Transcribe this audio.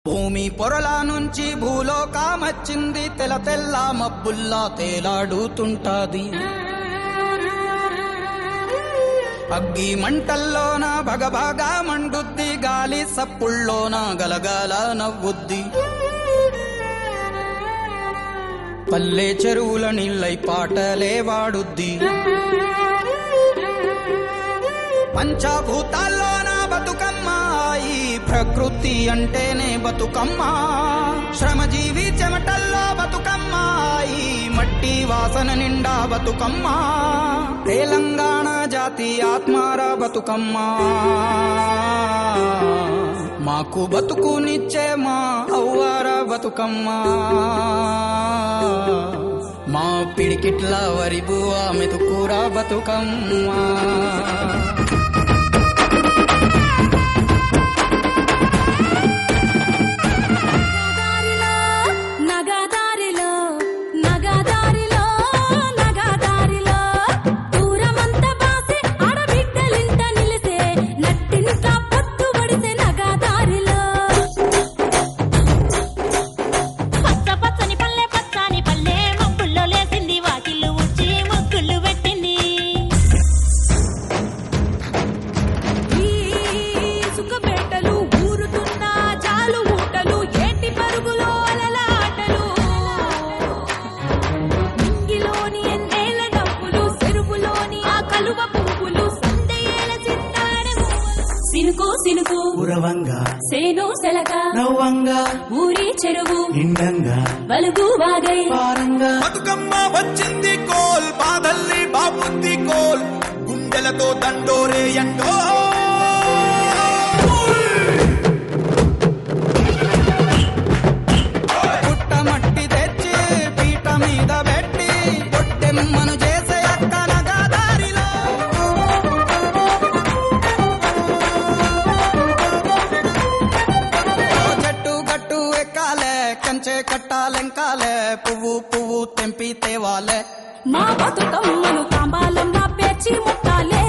భూమి పొరల నుంచి భూలోకమచ్చింది, తెల్ల తెల్ల మబ్బుల్లా తేలాడుతుంటాది. అగ్గి మంటల్లోన భగభగా మండుద్ది, గాలి సప్పుల్లోన గలగల నవ్వుద్ది. పల్లె చెరువుల నీళ్ళై పాటలే వాడుద్ది. పంచభూతాల్లోన బతుకమ్మ, ఈ ప్రకృతి అంటేనే బతుకమ్మ. శ్రమజీవి చెమటల్లో బతుకమ్మ, ఈ మట్టి వాసన నిండా బతుకమ్మ. తెలంగాణ జాతి ఆత్మార బతుకమ్మ, మాకు బతుకునిచ్చే మా అవ్వార బతుకమ్మ. మా పిడికిట్ల వరిబువ మెతుకూర బతుకమ్మ. సినుకు ఉరవంగా సేను సెలక నవ్వంగా ఊరి చెరువు నిండంగా వలుగు వాగై పారంగా. బతుకమ్మ వచ్చింది కోల్, బాధల్ని బాబుద్ది కోల్, గుండెలతో దండోరే ఎండో. పుట్టమట్టి తెచ్చి పీట మీద పెట్టి పొట్టెమ్మను చేసే అక్క నగదారిలో. చెట్టు గట్టు ఎక్కాలే, కంచె కట్టాలెంకాలే, పువ్వు పువ్వు తెంపి తేవాలే. మా బతుకమ్మను తాంబాలంగా పేర్చి ముట్టాలే.